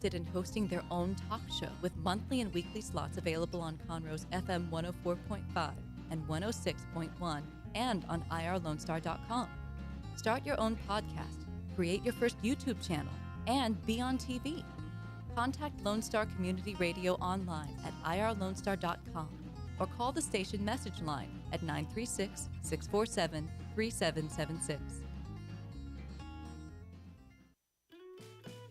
interested in hosting their own talk show with monthly and weekly slots available on Conroe's FM 104.5 and 106.1 and on irlonestar.com. Start your own podcast, create your first YouTube channel, and be on TV. Contact Lone Star Community Radio online at irlonestar.com or call the station message line at 936-647-3776.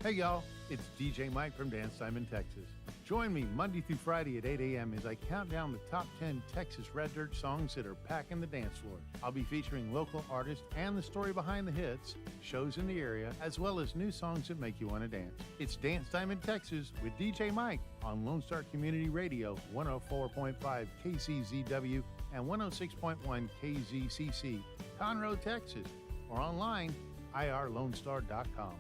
Hey y'all, it's DJ Mike from Dance Time in Texas. Join me Monday through Friday at 8 a.m. as I count down the top 10 Texas Red Dirt songs that are packing the dance floor. I'll be featuring local artists and the story behind the hits, shows in the area, as well as new songs that make you want to dance. It's Dance Time in Texas with DJ Mike on Lone Star Community Radio, 104.5 KCZW and 106.1 KZCC, Conroe, Texas, or online, irlonestar.com.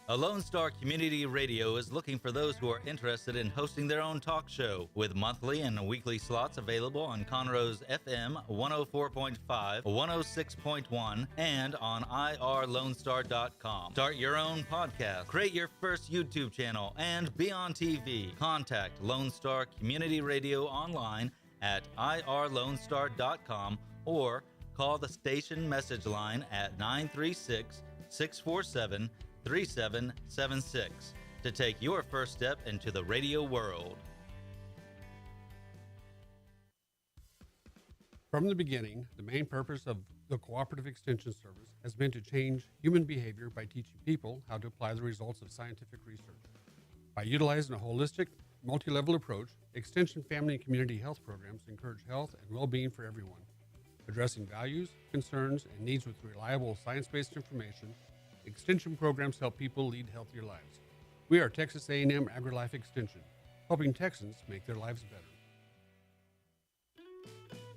A Lone Star Community Radio is looking for those who are interested in hosting their own talk show with monthly and weekly slots available on Conroe's FM 104.5, 106.1, and on irlonestar.com. Start your own podcast, create your first YouTube channel, and be on TV. Contact Lone Star Community Radio online at irlonestar.com or call the station message line at 936-647-3776 to take your first step into the radio world. From the beginning, the main purpose of the Cooperative Extension Service has been to change human behavior by teaching people how to apply the results of scientific research. By utilizing a holistic, multi-level approach, Extension family and community health programs encourage health and well-being for everyone, addressing values, concerns, and needs with reliable science-based information. Extension programs help people lead healthier lives. We are Texas A&M AgriLife Extension, helping Texans make their lives better.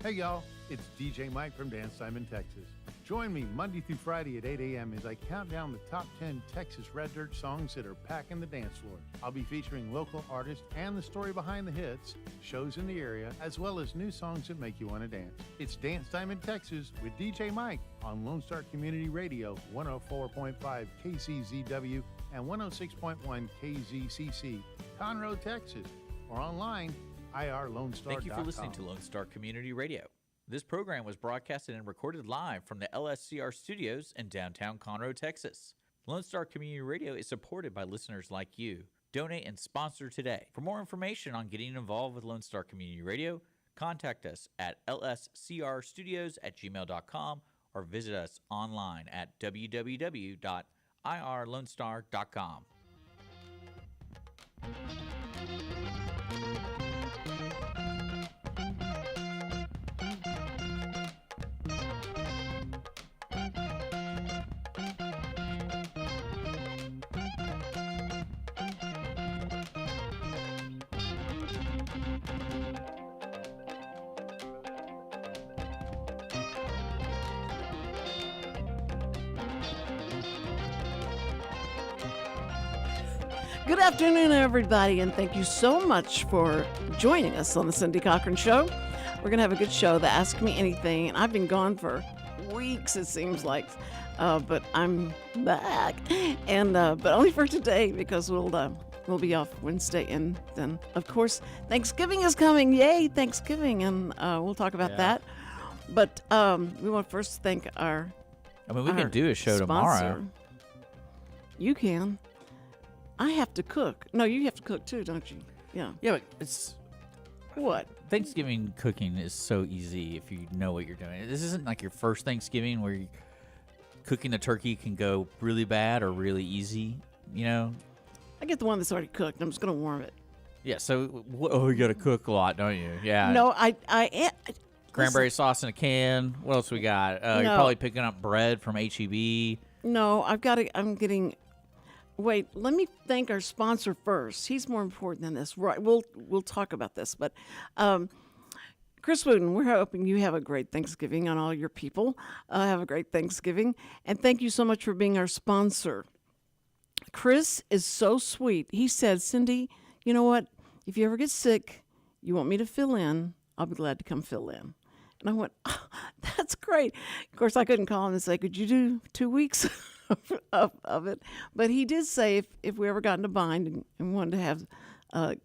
Hey y'all, it's DJ Mike from Dance Time in Texas. Join me Monday through Friday at 8 a.m. as I count down the top 10 Texas Red Dirt songs that are packing the dance floor. I'll be featuring local artists and the story behind the hits, shows in the area, as well as new songs that make you want to dance. It's Dance Time in Texas with DJ Mike on Lone Star Community Radio, 104.5 KCZW and 106.1 KZCC, Conroe, Texas, or online, irlonestar.com. Thank you for listening to Lone Star Community Radio. This program was broadcasted and recorded live from the LSCR studios in downtown Conroe, Texas. Lone Star Community Radio is supported by listeners like you. Donate and sponsor today. For more information on getting involved with Lone Star Community Radio, contact us at lscrstudios@gmail.com or visit us online at www.irlonestar.com. Good afternoon, everybody, and thank you so much for joining us on the Cindy Cochran Show. We're going to have a good show, the Ask Me Anything, and I've been gone for weeks, it seems like, but I'm back, and but only for today because we'll be off Wednesday, and then, of course, Thanksgiving is coming. Yay, Thanksgiving, and we'll talk about that. But we want to first thank our we can do a show sponsor. tomorrow. You can. I have to cook. No, you have to cook too, don't you? Yeah. Yeah, but it's... What? Thanksgiving cooking is so easy if you know what you're doing. This isn't like your first Thanksgiving where cooking the turkey can go really bad or really easy, you know? I get the one that's already cooked. I'm just going to warm it. Yeah, so, you got to cook a lot, don't you? Yeah. No, Cranberry sauce in a can. What else we got? You're probably picking up bread from H-E-B. No, I'm getting... Wait, let me thank our sponsor first. He's more important than this. Right, we'll talk about this. But Chris Wootton, we're hoping you have a great Thanksgiving and all your people have a great Thanksgiving. And thank you so much for being our sponsor. Chris is so sweet. He said, Cindy, you know what? If you ever get sick, you want me to fill in, I'll be glad to come fill in. And I went, oh, that's great. Of course, I couldn't call him and say, could you do 2 weeks? of it. But he did say if we ever got in a bind and wanted to have,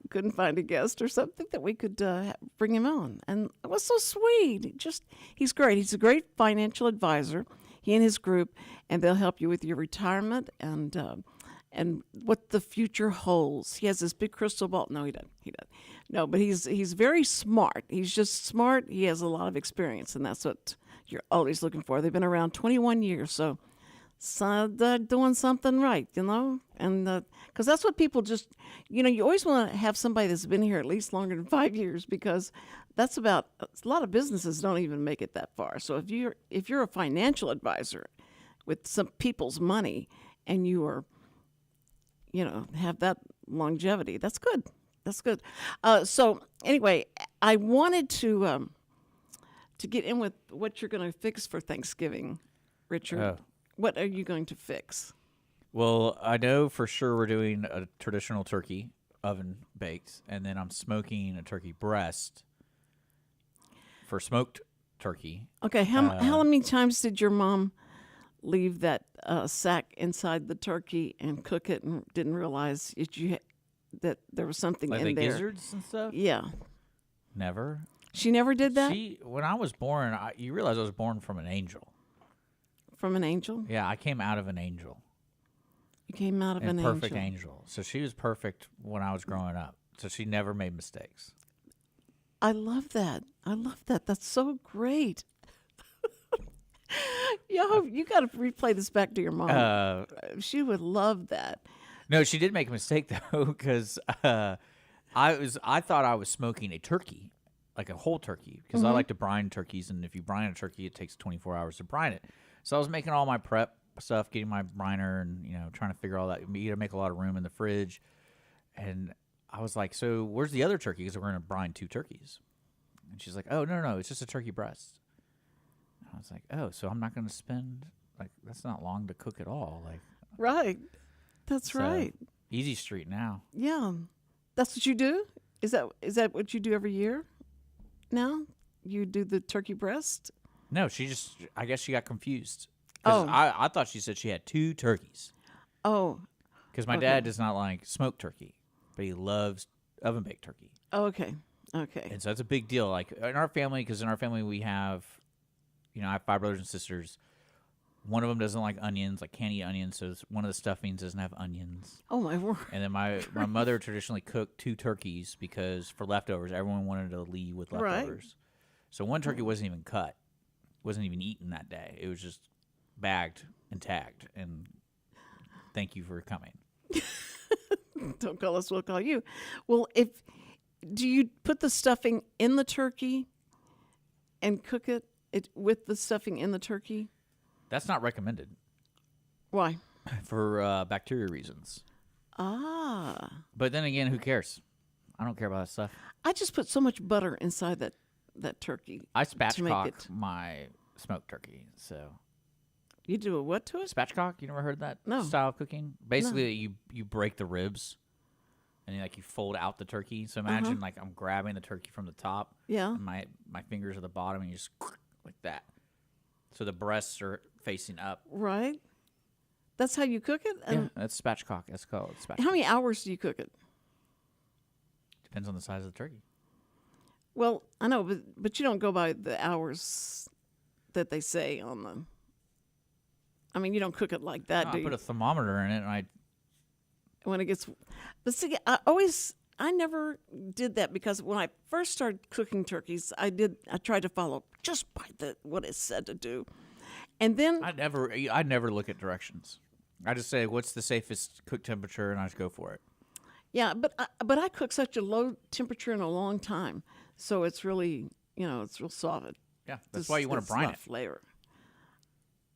couldn't find a guest or something, that we could bring him on. And it was so sweet. He's great. He's a great financial advisor, he and his group, and they'll help you with your retirement and what the future holds. He has this big crystal ball. No, he doesn't. No, but he's very smart. He's just smart. He has a lot of experience, and that's what you're always looking for. They've been around 21 years, so they're doing something right, and because that's what people just, you always want to have somebody that's been here at least longer than 5 years, because that's about, a lot of businesses don't even make it that far. So if you're a financial advisor with some people's money and you are, have that longevity, that's good. That's good. So anyway, I wanted to get in with what you're going to fix for Thanksgiving, Richard. Oh. What are you going to fix? Well, I know for sure we're doing a traditional turkey, oven baked, and then I'm smoking a turkey breast for smoked turkey. Okay, how many times did your mom leave that sack inside the turkey and cook it and didn't realize that there was something Like in the there? gizzards and stuff? Yeah. Never. She never did that? When I was born, you realize I was born from an angel. From an angel? Yeah, I came out of an angel. You came out of an perfect angel. So she was perfect when I was growing up. So she never made mistakes. I love that. That's so great. Yo, you got to replay this back to your mom. She would love that. No, she did make a mistake though, because I thought I was smoking a turkey, like a whole turkey, because I like to brine turkeys, and if you brine a turkey, it takes 24 hours to brine it. So I was making all my prep stuff, getting my briner, and trying to figure all that. You got to make a lot of room in the fridge, and I was like, "So where's the other turkey? Because we're gonna brine 2 turkeys." And she's like, "Oh no, it's just a turkey breast." And I was like, "Oh, so I'm not gonna spend that's not long to cook at all." Right. That's right. Easy street now. Yeah. That's what you do? Is that what you do every year now? You do the turkey breast? No, I guess she got confused. Because I thought she said she had 2 turkeys. Oh. Because my dad does not like smoked turkey, but he loves oven-baked turkey. Oh, okay. Okay. And so that's a big deal. Like in our family, because in our family we have, I have 5 brothers and sisters. One of them doesn't like onions, can't eat onions, so one of the stuffings doesn't have onions. Oh, my word. And then my mother traditionally cooked 2 turkeys because for leftovers, everyone wanted to leave with leftovers. Right. So one turkey wasn't even cut, wasn't even eaten that day. It was just bagged and tagged. And thank you for coming. Don't call us, we'll call you. Well, do you put the stuffing in the turkey and cook it with the stuffing in the turkey? That's not recommended. Why? For bacteria reasons. Ah. But then again, who cares? I don't care about that stuff. I just put so much butter inside that turkey. I spatchcock my smoked turkey. So you do a what to it? Spatchcock? You never heard that No. style of cooking? Basically, you break the ribs and you fold out the turkey. So imagine I'm grabbing the turkey from the top. Yeah. And my fingers are the bottom, and you just like that. So the breasts are facing up. Right. That's how you cook it? Yeah, that's spatchcock. That's called spatchcock. How many hours do you cook it? Depends on the size of the turkey. Well, I know, but you don't go by the hours that they say on the... I mean, you don't cook it like that, do you? I put a thermometer in it, and when it gets... But see, I never did that, because when I first started cooking turkeys, I tried to follow just by what it said to do. And then... I never look at directions. I just say, what's the safest cook temperature, and I just go for it. Yeah, but I cook such a low temperature in a long time, so it's really, it's real solid. Yeah, that's why you want to brine it. Flavor.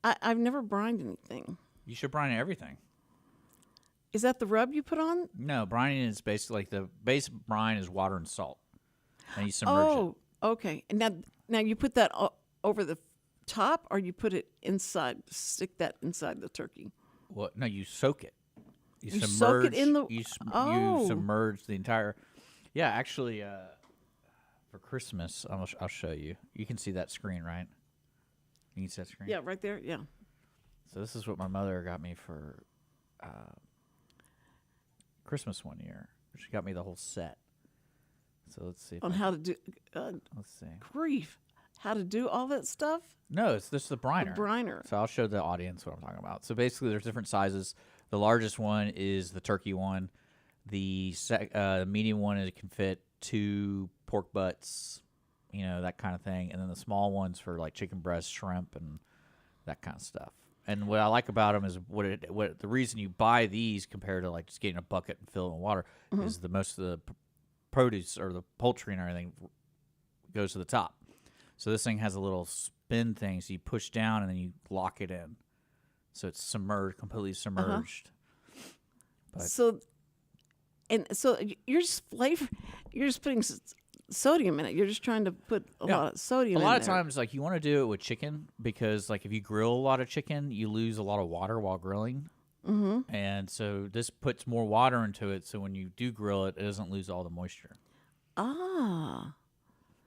I've never brined anything. You should brine everything. Is that the rub you put on? No, brining is basically the base brine is water and salt, and you submerge it. Oh, okay. And now you put that over the top, or you put it inside? Stick that inside the turkey. Well, no, you soak it. You soak it in the... You submerge the entire... Yeah, actually, for Christmas, I'll show you. You can see that screen, right? You can see that screen? Yeah, right there, yeah. So this is what my mother got me for Christmas one year. She got me the whole set. So let's see. On how to do. Let's see. Grief. How to do all that stuff? No, it's just the briner. The briner. So I'll show the audience what I'm talking about. So basically, there's different sizes. The largest one is the turkey one. The medium one it can fit 2 pork butts, that kind of thing. And then the small ones for like chicken breast, shrimp, and that kind of stuff. And what I like about them is what the reason you buy these compared to like just getting a bucket and filling it with water is the most of the produce or the poultry and everything goes to the top. So this thing has a little spin thing, so you push down and then you lock it in, so it's submerged, completely submerged. But So you're just you're just putting sodium in it. You're just trying to put a lot of sodium. a lot in of there. times, like you want to do it with chicken because, like, if you grill a lot of chicken, you lose a lot of water while grilling. Mm-hmm. And so this puts more water into it, so when you do grill it, it doesn't lose all the moisture. Ah.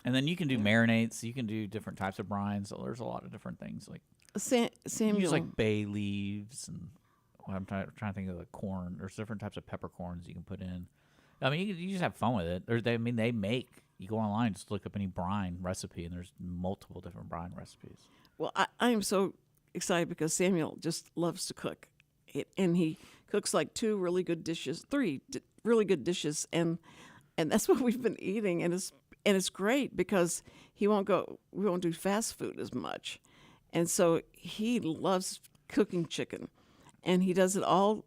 And then you can do marinades. You can do different types of brines. So there's a lot of different things. Like Samuel. you use like bay leaves and I'm trying to think of the corn. There's different types of peppercorns you can put in. I mean, you just have fun with it. They make. You go online, just look up any brine recipe, and there's multiple different brine recipes. Well, I am so excited because Samuel just loves to cook, and he cooks like 3 really good dishes, and that's what we've been eating, and it's great because we won't do fast food as much, and so he loves cooking chicken, and he does it all.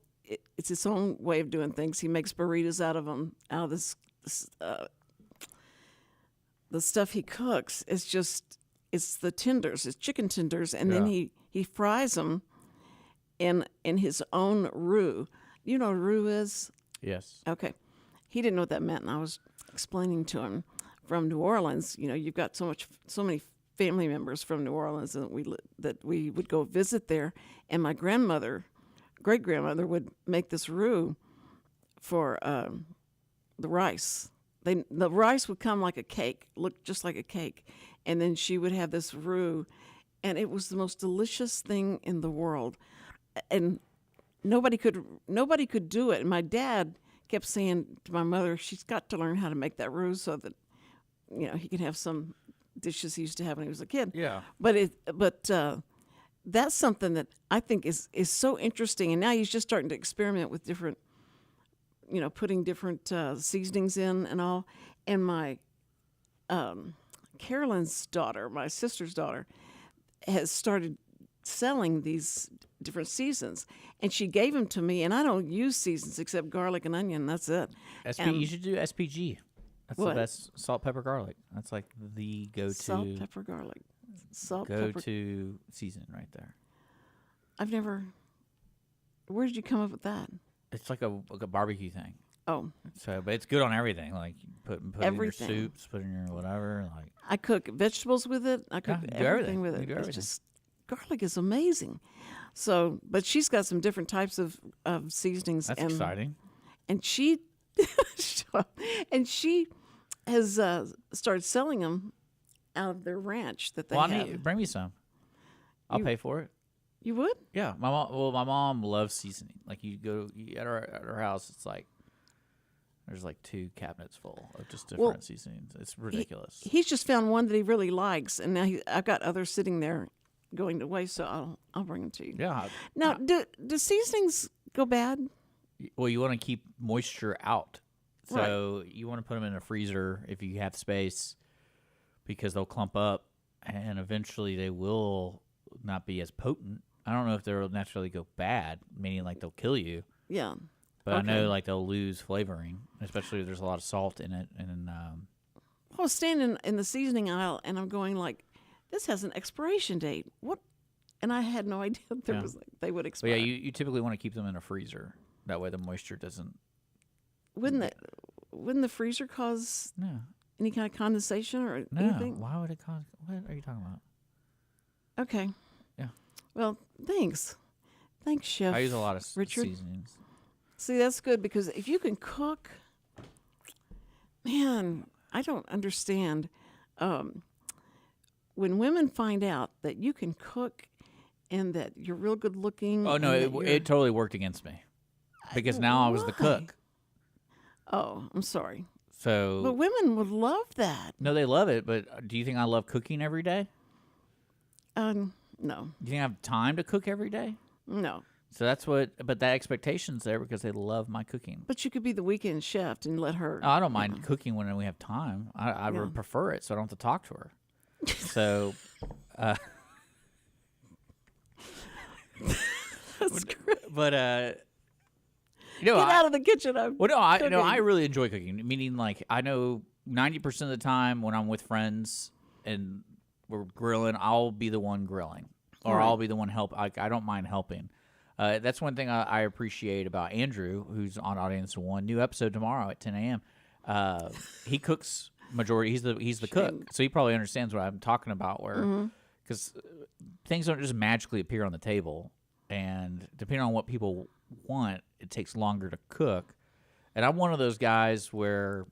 It's his own way of doing things. He makes burritos out of this. The stuff he cooks is it's the tenders, it's chicken tenders, and then he fries them in his own roux. You know what roux is? Yes. Okay. He didn't know what that meant, and I was explaining to him from New Orleans. You've got so many family members from New Orleans that we would go visit there, and my great grandmother would make this roux for the rice. The rice would come like a cake, look just like a cake, and then she would have this roux, and it was the most delicious thing in the world, and nobody could do it. And my dad kept saying to my mother, she's got to learn how to make that roux so that he can have some dishes he used to have when he was a kid. Yeah. But that's something that I think is so interesting, and now he's just starting to experiment with different. Putting different seasonings in and all. And my Carolyn's daughter, my sister's daughter, has started selling these different seasons. And she gave them to me, and I don't use seasons except garlic and onion. That's it. You should do SPG. That's what? the best salt, pepper, garlic. That's like the go-to. Salt, pepper, garlic. Go-to season right there. I've never... Where did you come up with that? It's like a barbecue thing. Oh. So, but it's good on everything. Like put Everything. in your soups, put in your whatever. Like I cook vegetables with it. I cook do everything with You it. do It's everything. just garlic is amazing. So, but she's got some different types of seasonings. That's exciting. And she has started selling them out of their ranch that they have. Bring me some. I'll pay for it. You would? Yeah, my mom loves seasoning. Like you at her house, it's like there's like 2 cabinets full of just different seasonings. It's ridiculous. He's just found one that he really likes, and now I've got others sitting there going to waste. So I'll bring them to you. Yeah. Now, do seasonings go bad? Well, you want to keep moisture out, so you want to put them in a freezer if you have space, because they'll clump up, and eventually they will not be as potent. I don't know if they'll naturally go bad, meaning like they'll kill you. Yeah. But I know like they'll lose flavoring, especially if there's a lot of salt in it. And I was standing in the seasoning aisle, and I'm going like, this has an expiration date. What? And I had no idea they would expire. But yeah, you typically want to keep them in a freezer. That way the moisture doesn't. Wouldn't the freezer cause any kind of condensation or anything? Why would it cause? What are you talking about? Okay. Yeah. Well, thanks, Chef. I use a lot of Richard. seasonings. See, that's good because if you can cook, man, I don't understand. When women find out that you can cook and that you're real good looking. Oh, no, and that it totally worked against me because now I was the cook. Oh, I'm sorry. So, But women would love that. no, they love it, but do you think I love cooking every day? No. Do you think I have time to cook every day? No. So that's but that expectation's there because they love my cooking. But you could be the weekend chef and let her. Oh, I don't mind cooking when we have time. I would prefer it so I don't have to talk to her. So, That's great. but Get out of the kitchen. I really enjoy cooking. Meaning, like, I know 90% of the time when I'm with friends and we're grilling, I'll be the one grilling, or I'll be the one help. I don't mind helping. That's one thing I appreciate about Andrew, who's on Audience One. New episode tomorrow at 10 a.m. He cooks majority. He's the cook, so he probably understands what I'm talking about. Where because things don't just magically appear on the table, and depending on what people want, it takes longer to cook. And I'm one of those guys where,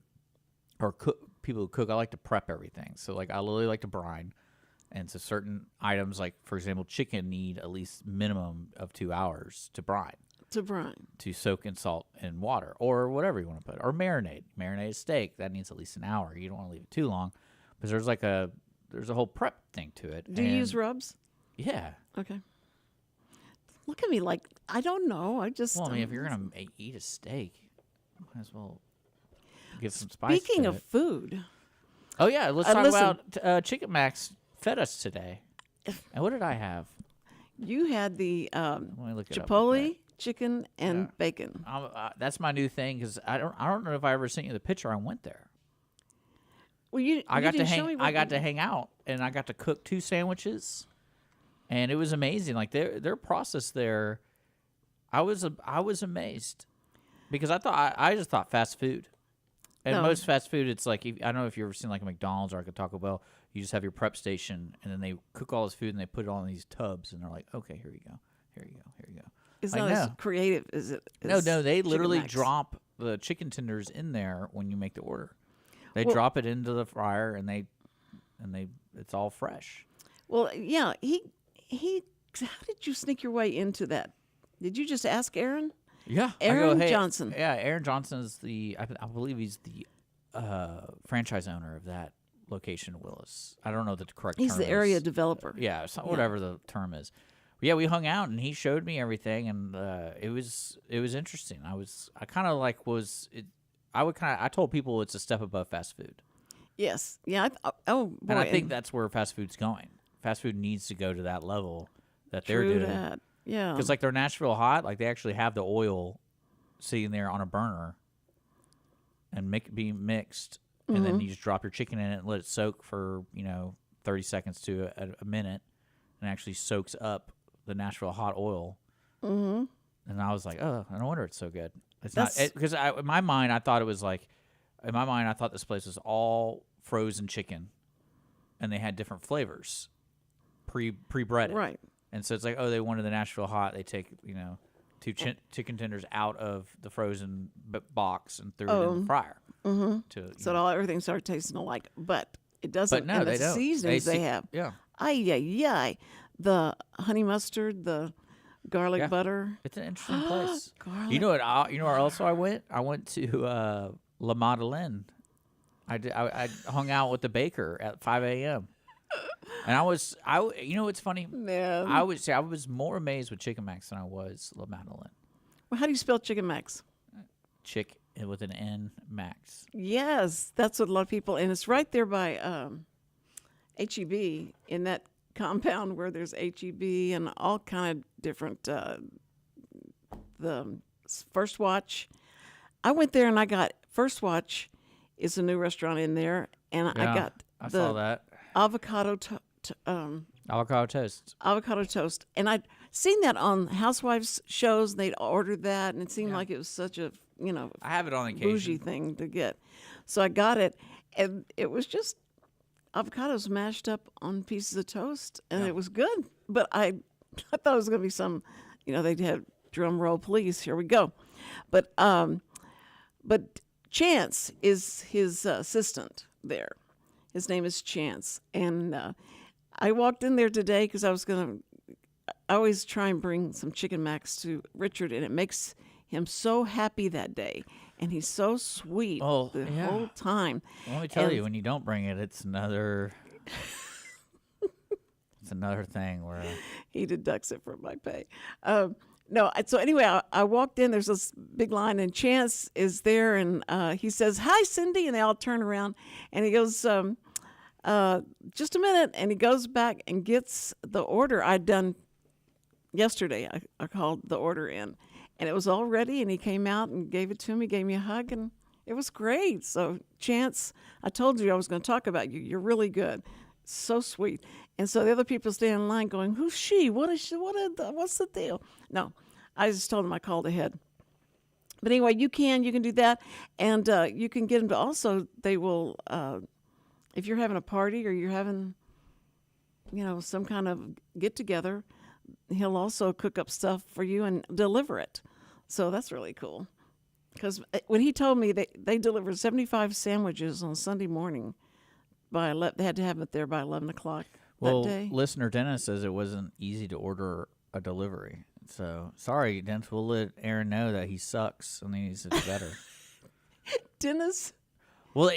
people who cook, I like to prep everything. So like I really like to brine. And so certain items, like, for example, chicken need at least minimum of 2 hours to brine. To soak in salt and water, or whatever you want to put. Or marinate. Marinate a steak, that needs at least an hour. You don't want to leave it too long. Because there's a whole prep thing to it. Do you use rubs? Yeah. Okay. Look at me like, I don't know. Well, I mean, if you're going to eat a steak, might as well give some spice to it. Speaking of food. Oh, yeah. Let's talk about Chicken Max fed us today. And what did I have? You had the look it Chipotle chicken and bacon. That's my new thing because I don't know if I ever sent you the picture. I went there. Well, I got to hang out and I got to cook 2 sandwiches, and it was amazing. Like their process there, I was amazed because I just thought fast food. And most fast food, it's like, I don't know if you've ever seen like a McDonald's or like a Taco Bell. You just have your prep station, and then they cook all this food, and they put it all in these tubs, and they're like, okay, here you go, here you go, here you go. It's not as creative as it is. No, they literally drop the chicken tenders in there when you make the order. They drop it into the fryer, and it's all fresh. Well, yeah, how did you sneak your way into that? Did you just ask Aaron? Yeah, Aaron Johnson. Yeah, Aaron Johnson is I believe he's the franchise owner of that location in Willis. I don't know the correct term. He's the area developer. Yeah, whatever the term is. But yeah, we hung out and he showed me everything, and it was interesting. I told people it's a step above fast food. Yes. Yeah. Boy. And I think that's where fast food's going. Fast food needs to go to that level that they're doing. That. Yeah. Because like their Nashville Hot, like they actually have the oil sitting there on a burner and be mixed, and then you just drop your chicken in it and let it soak for 30 seconds to a minute, and actually soaks up the Nashville Hot oil. Mm-hmm. And I was like, oh, no wonder it's so good. It's not because in my mind I thought this place was all frozen chicken, and they had different flavors, pre-breaded. Right. And so it's like, they wanted the Nashville Hot. They take, 2 chicken tenders out of the frozen box and threw it in the fryer. Mm-hmm. So everything started tasting alike, but it doesn't. But no, they don't. Seasonings they have. Yeah. Ay. The honey mustard, the garlic butter. It's an interesting place. Garlic. You know what? You know where else I went? I went to La Madeleine. I hung out with the baker at 5 a.m. And what's funny? Man. I was more amazed with Chicken Max than I was La Madeleine. Well, how do you spell Chicken Max? Chick with an N, Max. Yes, that's what a lot of people, and it's right there by H-E-B in that compound where there's H-E-B and all kind of different, the First Watch. I went there and I got, First Watch is a new restaurant in there, and I saw that. Avocado toast. Avocado toast. And I'd seen that on Housewives shows. They'd ordered that, and it seemed like it was such a, I have it on occasion. Bougie thing to get. So I got it, and it was just avocados mashed up on pieces of toast, and it was good. But I thought it was going to be some, they'd have drum roll, please. Here we go. But Chance is his assistant there. His name is Chance, and I walked in there today because I was going to always try and bring some chicken macs to Richard, and it makes him so happy that day. And he's so sweet the whole time. Well, let me tell you, when you don't bring it, it's another it's another thing where he deducts it from my pay. No, so anyway, I walked in. There's this big line, and Chance is there, and he says, "Hi, Cindy," and they all turn around, and he goes, "Just a minute," and he goes back and gets the order I'd done yesterday. I called the order in, and it was all ready, and he came out and gave it to me, gave me a hug, and it was great. So, Chance, I told you I was going to talk about you. You're really good. So sweet. And so the other people stand in line going, "Who's she? What is she? What's the deal?" No, I just told them I called ahead. But anyway, you can do that, and you can get them to also. They will, if you're having a party or you're having, some kind of get together, he'll also cook up stuff for you and deliver it. So that's really cool. Because when he told me they delivered 75 sandwiches on Sunday morning, they had to have it there by 11 o'clock that day. Listener Dennis says it wasn't easy to order a delivery. So, sorry, Dennis. We'll let Aaron know that he sucks and he needs to do better. Dennis? Well,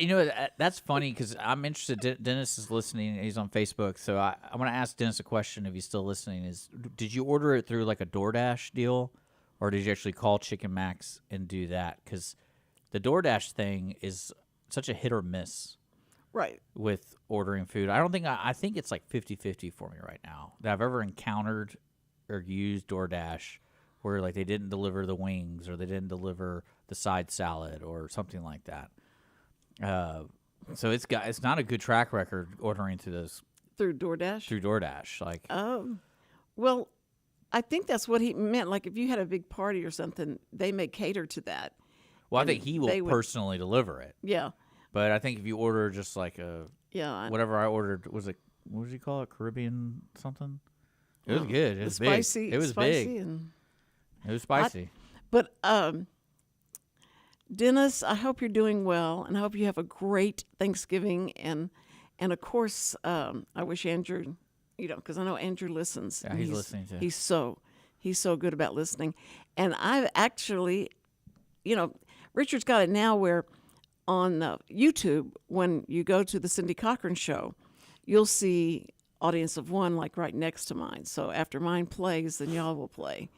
that's funny because I'm interested. Dennis is listening. He's on Facebook. So, I want to ask Dennis a question if he's still listening. Did you order it through like a DoorDash deal, or did you actually call Chicken Max and do that? Because the DoorDash thing is such a hit or miss. Right. With ordering food. I think it's like 50-50 for me right now that I've ever encountered or used DoorDash where like they didn't deliver the wings or they didn't deliver the side salad or something like that. So it's not a good track record ordering through DoorDash. Through DoorDash. Like, well, I think that's what he meant. Like if you had a big party or something, they may cater to that. Well, I think he will personally deliver it. Yeah. But I think if you order just like whatever I ordered, what did you call it? Caribbean something? It was good. It was spicy, big. It was spicy big. And it was spicy. But Dennis, I hope you're doing well, and I hope you have a great Thanksgiving. And of course, I wish Andrew, because I know Andrew listens. Yeah, he's listening too. He's so good about listening. And I've actually, Richard's got it now where on YouTube, when you go to the Cindy Cochran Show, you'll see audience of one like right next to mine. So after mine plays, then y'all will play.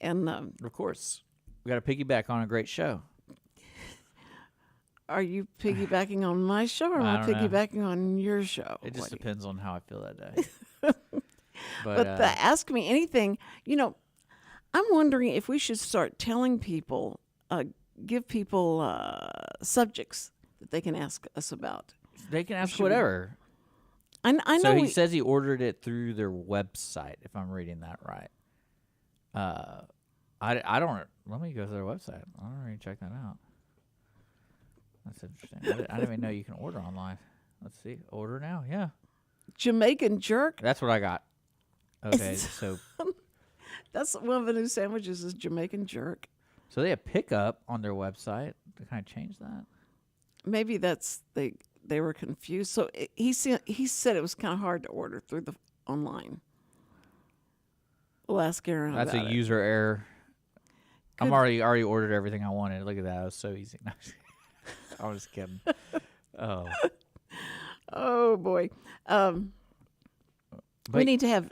And of course, we got to piggyback on a great show. Are you piggybacking on my show or am I piggybacking on your show? It just depends on how I feel that day. But Ask Me Anything, I'm wondering if we should start telling people, give people subjects that they can ask us about. They can ask whatever. I know. So he says he ordered it through their website, if I'm reading that right. I don't. Let me go to their website. I don't really check that out. That's interesting. I didn't even know you can order online. Let's see. Order now. Yeah. Jamaican jerk. That's what I got. Okay, so that's one of the new sandwiches is Jamaican jerk. So they have pickup on their website. To kind of change that. Maybe that's they were confused. So he said it was kind of hard to order through the online. We'll ask Aaron That's about a user error. I'm already ordered everything I wanted. Look at that. It was so easy. I was just kidding. Oh. Oh boy. We need to have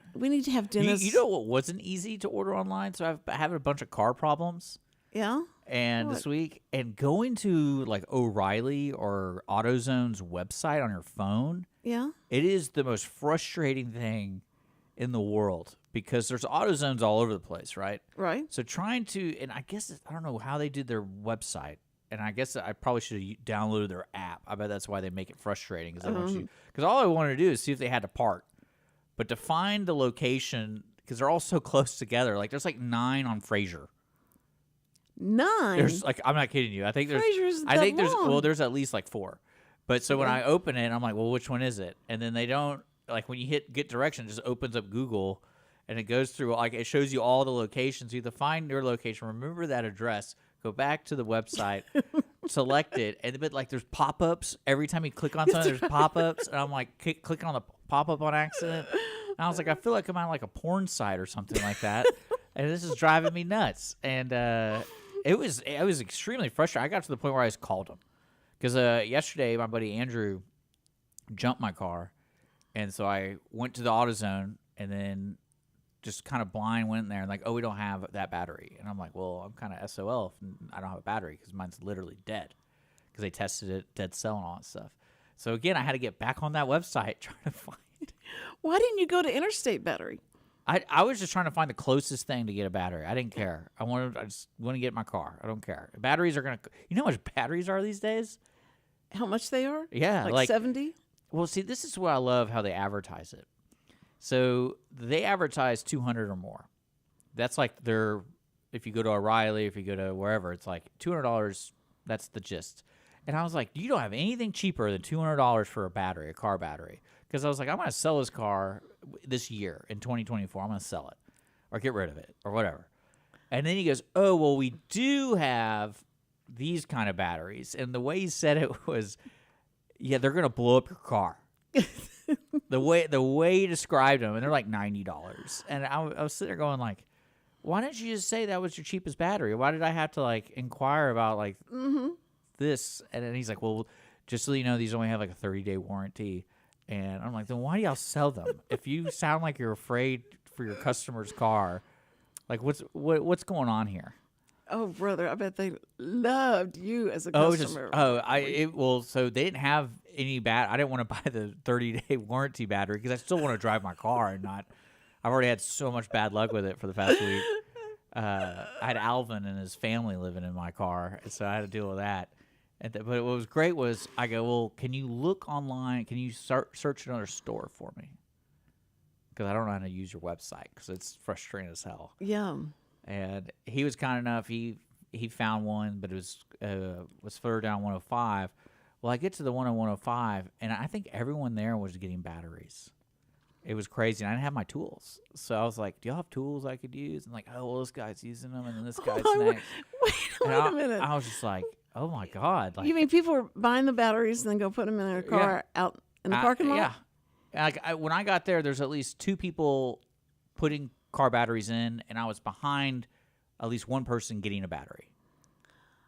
Dennis. You know what wasn't easy to order online? So I have a bunch of car problems. Yeah. And this week, and going to like O'Reilly or AutoZone's website on your phone. Yeah. It is the most frustrating thing in the world because there's AutoZones all over the place, right? Right. So trying to, and I guess I don't know how they did their website. And I guess I probably should have downloaded their app. I bet that's why they make it frustrating. Because all I wanted to do is see if they had to park. But to find the location, because they're all so close together, like there's like 9 on Fraser. 9? There's like, I'm not kidding you. I think there's there's at least like 4. But so when I open it, I'm like, well, which one is it? And then they don't, like when you hit get direction, it just opens up Google and it goes through, like it shows you all the locations. You have to find your location, remember that address, go back to the website, select it, and but like there's pop-ups every time you click on something. There's pop-ups, and I'm like clicking on the pop-up on accident. I was like, I feel like I'm on like a porn site or something like that, and this is driving me nuts. And it was extremely frustrating. I got to the point where I just called them because yesterday my buddy Andrew jumped my car, and so I went to the AutoZone and then just kind of blind went in there and like, oh, we don't have that battery. And I'm like, well, I'm kind of SOL if I don't have a battery because mine's literally dead because they tested it, dead cell and all that stuff. So again, I had to get back on that website trying to find. Why didn't you go to Interstate Battery? I was just trying to find the closest thing to get a battery. I didn't care. I just want to get in my car. I don't care. Batteries are gonna. You know how much batteries are these days? How much they are? Yeah, like 70. Well, see, this is what I love how they advertise it. So they advertise 200 or more. That's like if you go to O'Reilly, if you go to wherever, it's like $200. That's the gist. And I was like, you don't have anything cheaper than $200 for a battery, a car battery. Because I was like, I'm going to sell this car this year in 2024. I'm going to sell it or get rid of it or whatever. And then he goes, oh, well, we do have these kind of batteries. And the way he said it was, yeah, they're going to blow up your car. The way he described them, and they're like $90. And I was sitting there going like, why didn't you just say that was your cheapest battery? Why did I have to like inquire about like this? And then he's like, well, just so you know, these only have like a 30-day warranty. And I'm like, then why do y'all sell them? If you sound like you're afraid for your customer's car, like what's going on here? Oh, brother, I bet they loved you as a customer. So they didn't have any I didn't want to buy the 30-day warranty battery because I still want to drive my car and not. I've already had so much bad luck with it for the past week. I had Alvin and his family living in my car, and so I had to deal with that. But what was great was I go, well, can you look online? Can you search another store for me? Because I don't know how to use your website because it's frustrating as hell. Yeah. And he was kind enough. He found one, but it was further down 105. Well, I get to the one on 105, and I think everyone there was getting batteries. It was crazy, and I didn't have my tools. So I was like, do y'all have tools I could use? And like, oh, well, this guy's using them, and then this guy's next. Wait a minute. I was just like, oh, my God. Like, you mean people were buying the batteries and then go put them in their car out in the parking lot? Yeah. When I got there, there's at least two people putting car batteries in, and I was behind at least one person getting a battery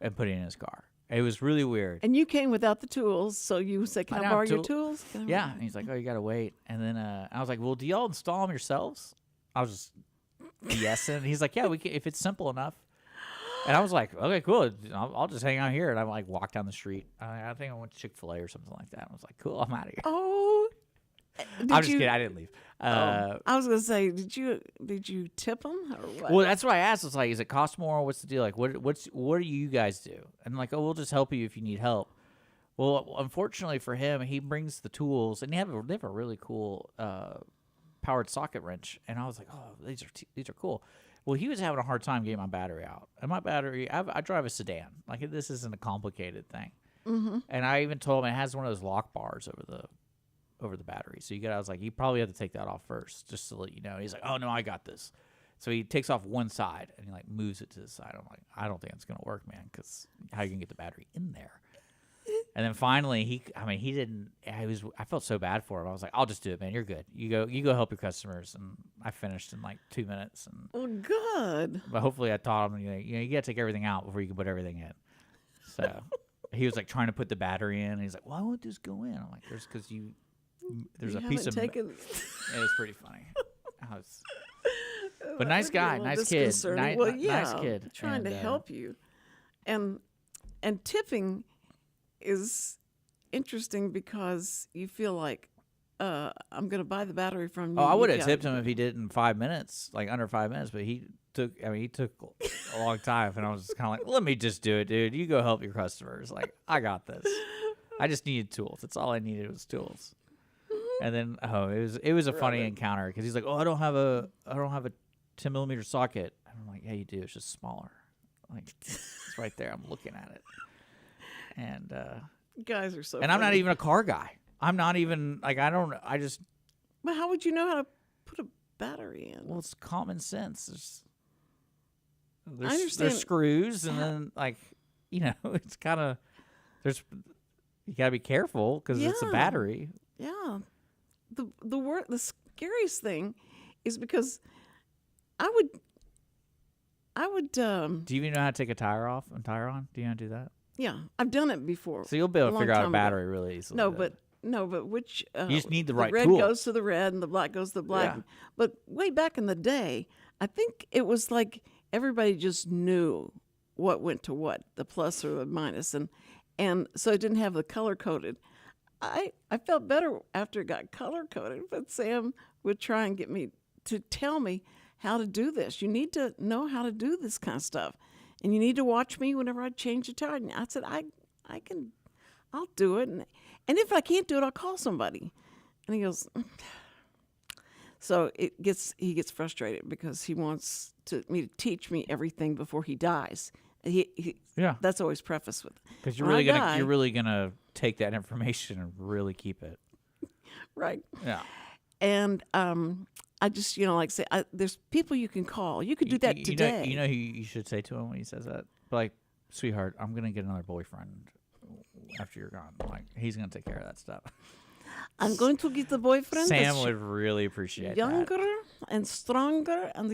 and putting it in his car. It was really weird. And you came without the tools, so you said, can I borrow your tools? Yeah, and he's like, oh, you got to wait. And then I was like, well, do y'all install them yourselves? I was just BSing. He's like, yeah, we can, if it's simple enough. And I was like, okay, cool. I'll just hang out here. And I like walk down the street. I think I went to Chick-fil-A or something like that. I was like, cool, I'm out of here. Oh. I'm just kidding. I didn't leave. I was gonna say, did you tip them or what? Well, that's what I asked. It's like, does it cost more? What's the deal? Like, what do you guys do? And I'm like, oh, we'll just help you if you need help. Well, unfortunately for him, he brings the tools, and they have a really cool powered socket wrench. And I was like, oh, these are cool. Well, he was having a hard time getting my battery out. And my battery, I drive a sedan. Like, this isn't a complicated thing. Mm-hmm. And I even told him it has one of those lock bars over the battery. So I was like, you probably have to take that off first, just to let you know. He's like, oh no, I got this. So he takes off one side and he like moves it to the side. I'm like, I don't think it's gonna work, man, because how you gonna get the battery in there? And then finally, he didn't. I felt so bad for him. I was like, I'll just do it, man. You're good. You go help your customers. And I finished in like 2 minutes. And well, good. But hopefully, I taught him. You gotta take everything out before you can put everything in. So he was like trying to put the battery in. And he's like, why won't this go in? I'm like, there's a piece of taken... It was pretty funny. But nice guy, nice kid. Nice kid. Trying to help you. And tipping is interesting because you feel like I'm going to buy the battery from you. Oh, I would have tipped him if he did in 5 minutes, like under 5 minutes, but he took a long time, and I was just kind of like, let me just do it, dude. You go help your customers. Like, I got this. I just needed tools. That's all I needed was tools. And then it was a funny encounter because he's like, oh, I don't have a 10mm socket. And I'm like, yeah, you do. It's just smaller. Like, it's right there. I'm looking at it. And guys are so. And funny. I'm not even a car guy. I'm not even like I just. But how would you know how to put a battery in? Well, it's common sense. I understand. There's screws, and then it's kind of you gotta be careful because it's a battery. Yeah. scariest thing is because I would. Do you even know how to take a tire off and tire on? Do you know how to do that? Yeah, I've done it before. So you'll be able to long figure out a time ago. battery really easily. No, but which you just need the right red tool. goes to the red and the black goes to the black. Yeah. But way back in the day, I think it was like everybody just knew what went to what, the plus or the minus, and so it didn't have the color coded. I felt better after it got color coded, but Sam would try and get me to tell me how to do this. You need to know how to do this kind of stuff, and you need to watch me whenever I change the tire. And I said, I'll do it, and if I can't do it, I'll call somebody. And he goes, so he gets frustrated because he wants me to teach me everything before he dies. Yeah. That's always prefaced with, Because "When I die-" you're really gonna take that information and really keep it. Right. Yeah. And I just, like say, there's people you can call. You could do that today. You know who you should say to him when he says that? Like, sweetheart, I'm gonna get another boyfriend after you're gone. Like, he's gonna take care of that stuff. I'm going to get the boyfriend Sam that's would really appreciate younger that. and stronger, and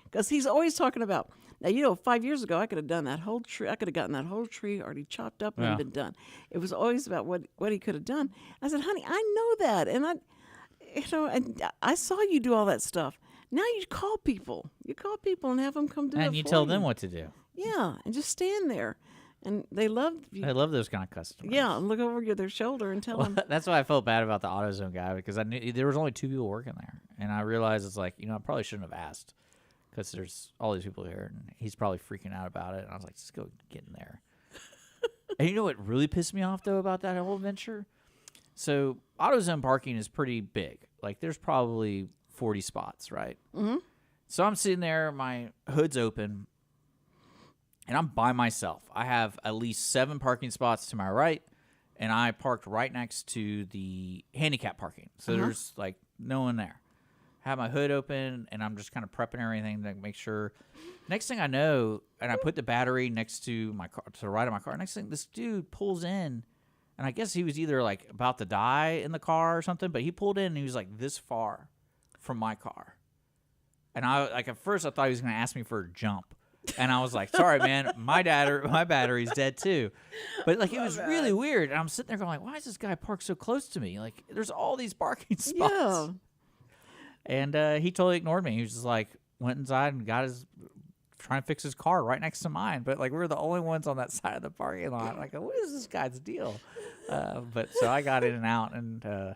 because he's always talking about. Now, 5 years ago, I could have done that whole tree. I could have gotten that whole tree already chopped up and been done. It was always about what he could have done. I said, honey, I know that, and I saw you do all that stuff. Now you call people. You call people and have them come do it. And you for tell them what to do. Yeah, and just stand there, and they love you. I love those kind of customers. Yeah, and look over their shoulder and tell them. That's why I felt bad about the AutoZone guy, because I knew there was only 2 people working there, and I realized it's like, I probably shouldn't have asked, because there's all these people here, and he's probably freaking out about it. And I was like, just go get in there. And you know what really pissed me off though about that whole venture? So AutoZone parking is pretty big. Like, there's probably 40 spots, right? Mm-hmm. So I'm sitting there, my hood's open, and I'm by myself. I have at least 7 parking spots to my right, and I parked right next to the handicap parking. So there's, like, no one there. Have my hood open, and I'm just kind of prepping everything to make sure. Next thing I know, and I put the battery next to my car, to the right of my car. Next thing, this dude pulls in, and I guess he was either, like, about to die in the car or something, but he pulled in, and he was, like, this far from my car. And at first I thought he was going to ask me for a jump. And I was like, sorry, man, my battery's dead too. But like, it was really weird. And I'm sitting there going, like, why is this guy parked so close to me? Like, there's all these parking spots. Yeah. And he totally ignored me. He was just like, went inside and trying to fix his car right next to mine. But like, we were the only ones on that side of the parking lot. Like, what is this guy's deal? But so I got in and out, and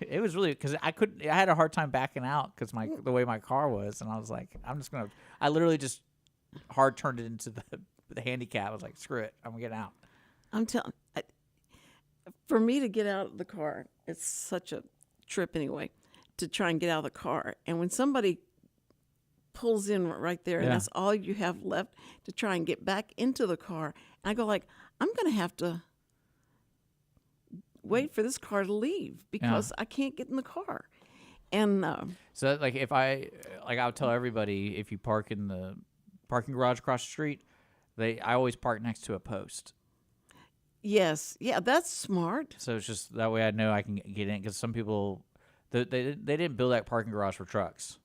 it was really, because I had a hard time backing out because the way my car was. And I was like, I literally just hard turned it into the handicap. I was like, screw it, I'm getting out. I'm telling. For me to get out of the car, it's such a trip anyway, to try and get out of the car. And when somebody pulls in right there, and that's all you have left to try and get back into the car, and I go like, I'm going to have to wait for this car to leave because I can't get in the car. And so like, I'll tell everybody, if you park in the parking garage across the street, I always park next to a post. Yes, yeah, that's smart. So it's just that way I know I can get in, because some people they didn't build that parking garage for trucks,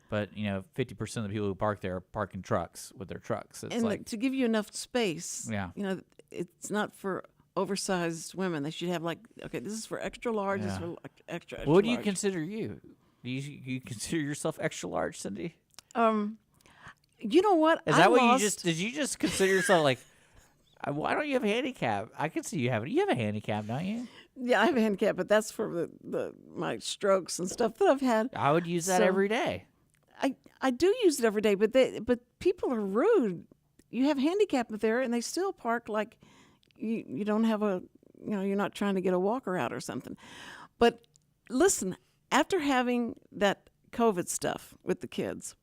but 50% of the people who park there are parking trucks with their trucks. It's and to give you enough space. Yeah. It's not for oversized women. They should have this is for extra large. This is for extra what do you large. consider you? Do you consider yourself extra large, Cindy? You know what? Is that what did you just consider yourself like? Why don't you have a handicap? I can see you have a handicap, don't you? Yeah, I have a handicap, but that's for my strokes and stuff that I've had. I would use that every day. I do use it every day, but people are rude. You have handicap there, and they still park like you don't have you're not trying to get a walker out or something. But listen, after having that COVID stuff with the kids,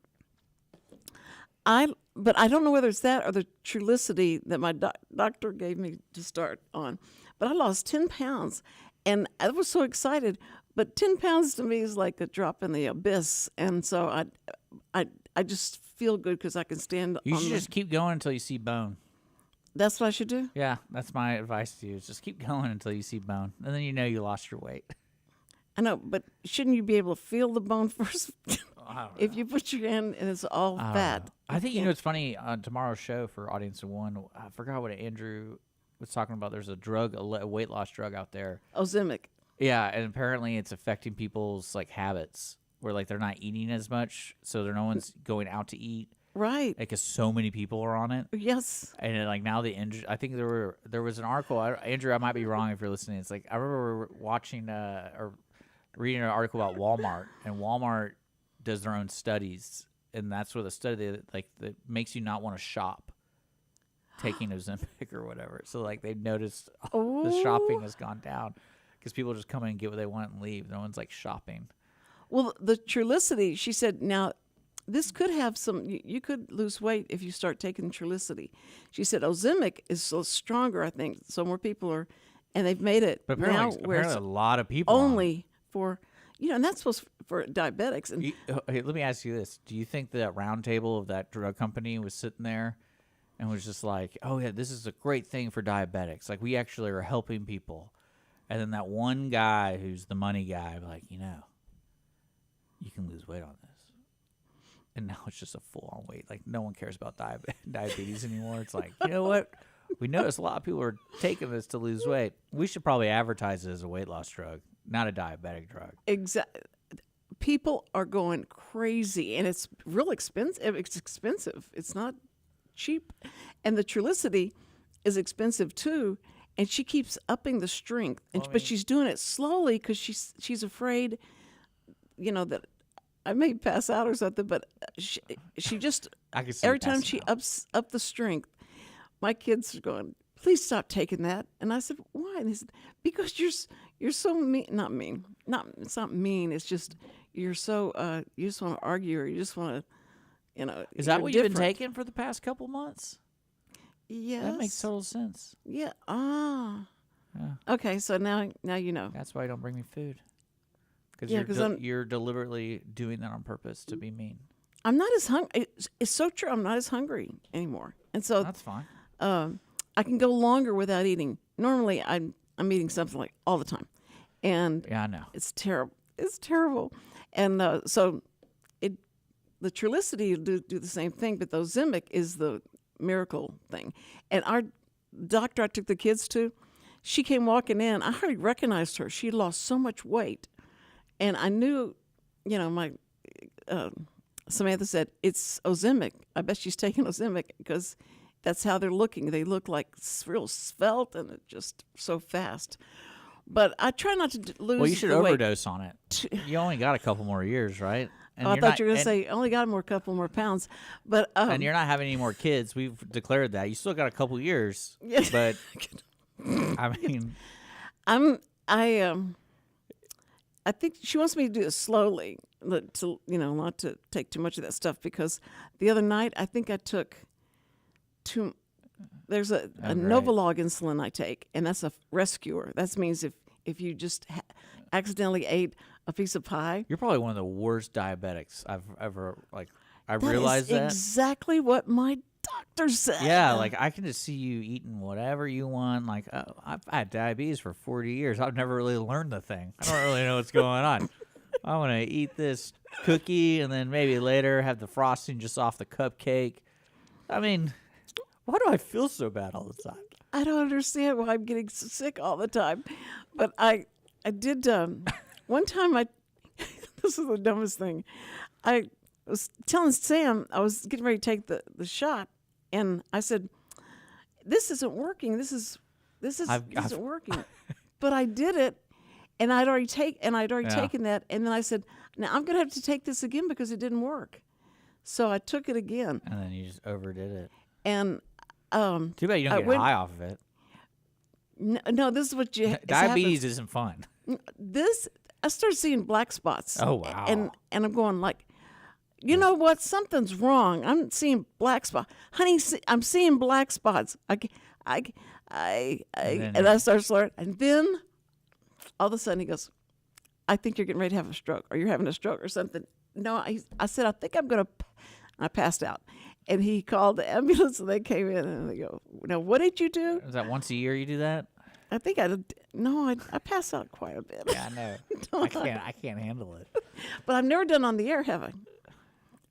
but I don't know whether it's that or the Trulicity that my doctor gave me to start on. But I lost 10 pounds, and I was so excited. But 10 pounds to me is like a drop in the abyss, and so I just feel good because I can stand. You should just keep going until you see bone. That's what I should do? Yeah, that's my advice to you. Is just keep going until you see bone, and then you lost your weight. I know, but shouldn't you be able to feel the bone first? If you put your hand and it's all fat. I think, it's funny, on tomorrow's show for Audience of One, I forgot what Andrew was talking about. There's a weight loss drug out there. Ozempic. Yeah, and apparently it's affecting people's, like, habits where, like, they're not eating as much, so no one's going out to eat. Right. Because so many people are on it. Yes. And like now I think there was an article. Andrew, I might be wrong if you're listening. It's like I remember watching or reading an article about Walmart, and Walmart does their own studies, and that's what the study that makes you not want to shop, taking Ozempic or whatever. So like they've noticed the shopping has gone down because people just come in and get what they want and leave. No one's like shopping. Well, the Trulicity, she said, now. This could have some. You could lose weight if you start taking Trulicity. She said Ozempic is so stronger. I think so more people are, and they've made it but now where apparently it's a lot of people only for and that's supposed for diabetics. And hey, let me ask you this: do you think that round table of that drug company was sitting there and was just like, "Oh yeah, this is a great thing for diabetics. Like we actually are helping people," and then that one guy who's the money guy, like you can lose weight on this. And now it's just a full-on weight. Like, no one cares about diabetes anymore. It's like, you know what? We notice a lot of people are taking this to lose weight. We should probably advertise it as a weight loss drug, not a diabetic drug. Exactly. People are going crazy, and it's real expensive. It's expensive. It's not cheap. And the Trulicity is expensive, too. And she keeps upping the strength. But she's doing it slowly because she's afraid, that I may pass out or something, but she just every time she ups the strength, my kids are going, please stop taking that. And I said, why? And he said, because you're so mean. Not mean. It's not mean. It's just you're so you just want to argue, or you just want to, Is that what you've been taking for the past couple months? Yes, that makes total sense. Yeah. Okay, so now you know. That's why you don't bring me food. Because you're deliberately doing that on purpose to be mean. I'm not as hungry. It's so true. I'm not as hungry anymore, and so that's fine. I can go longer without eating. Normally, I'm eating something like all the time, and yeah, I know it's terrible. It's terrible, and so the Trulicity do the same thing, but the Ozempic is the miracle thing. And our doctor I took the kids to, she came walking in. I hardly recognized her. She lost so much weight. And I knew, my Samantha said, it's Ozempic. I bet she's taking Ozempic because that's how they're looking. They look like real svelte and just so fast. But I try not to lose. Well, you should overdose on it. You only got a couple more years, right? And I thought you were going to say, only got a couple more pounds. But and you're not having any more kids. We've declared that. You still got a couple years. But, I mean. I think she wants me to do it slowly, to not to take too much of that stuff, because the other night I think I took there's a Novolog insulin I take, and that's a rescuer. That means if you just accidentally ate a piece of pie. You're probably one of the worst diabetics I've ever, I realized that. Exactly what my doctor said. Yeah, like I can just see you eating whatever you want. Like, I've had diabetes for 40 years. I've never really learned the thing. I don't really know what's going on. I want to eat this cookie and then maybe later have the frosting just off the cupcake. I mean, why do I feel so bad all the time? I don't understand why I'm getting sick all the time. But I did, one time this is the dumbest thing. I was telling Sam, I was getting ready to take the shot, and I said, this isn't working. This isn't working. But I did it, and I'd already taken that, and then I said, now I'm going to have to take this again because it didn't work. So I took it again. And then you just overdid it. And too bad you don't get high off of it. No, this is what you diabetes isn't fun. I started seeing black spots. Oh wow. And I'm going like, you know what? Something's wrong. I'm seeing black spots, honey. I'm seeing black spots. And I start slurring, and then all of a sudden he goes, "I think you're getting ready to have a stroke, or you're having a stroke, or something." No, I said, "I think I'm gonna." I passed out, and he called the ambulance, and they came in, and they go, "Now, what did you do?" Is that once a year you do that? I think I did. No, I pass out quite a bit. Yeah, I know. I can't handle it. But I've never done on the air, have I?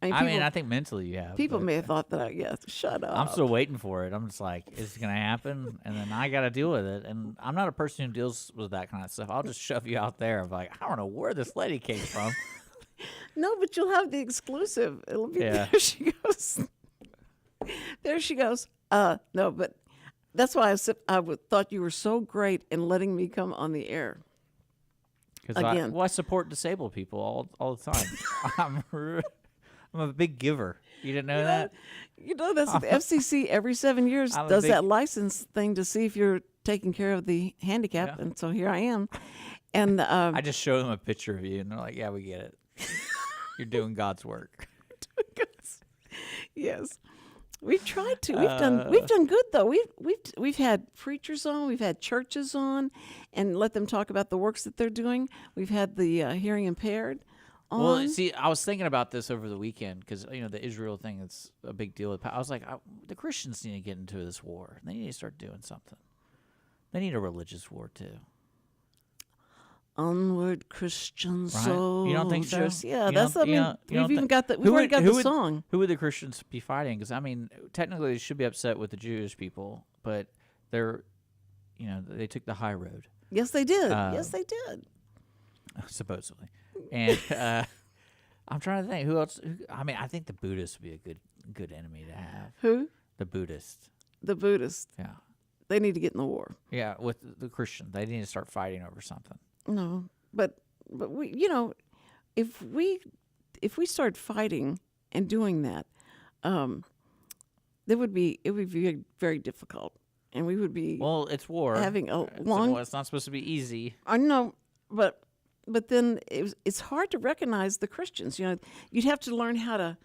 I think mentally you have. People but may have thought that shut up. I'm still waiting for it. I'm just like, is it going to happen? And then I got to deal with it. And I'm not a person who deals with that kind of stuff. I'll just shove you out there. I'm like, I don't know where this lady came from. No, but you'll have the exclusive. It'll be Yeah. There she goes. There she goes. No, but that's why I thought you were so great in letting me come on the air. Again. I support disabled people all the time. I'm a big giver. You didn't know that? You know, that's the FCC every 7 years does that license thing to see if you're taking care of the handicap. Yeah. And so here I am. And I just show them a picture of you, and they're like, yeah, we get it. You're doing God's work. Yes. We've tried to. We've done good though. We've had preachers on, we've had churches on, and let them talk about the works that they're doing. We've had the hearing impaired on. Well, see, I was thinking about this over the weekend because the Israel thing is a big deal. I was like, the Christians need to get into this war. They need to start doing something. They need a religious war too. Onward, Christian right? soldiers. You don't think so? Yeah, we've even got the. We've already got the song. Who would the Christians be fighting? Because technically they should be upset with the Jewish people, but they took the high road. Yes, they did. Yes, they did. Supposedly, and I'm trying to think who else. I think the Buddhists would be a good enemy to have. Who? The Buddhists. The Buddhists. Yeah. They need to get in the war. Yeah, with the Christians, they need to start fighting over something. No, but we, if we start fighting and doing that, it would be very, very difficult, and we would be it's war. Having a long. It's not supposed to be easy. I know, but then it's hard to recognize the Christians. You'd have to learn how to.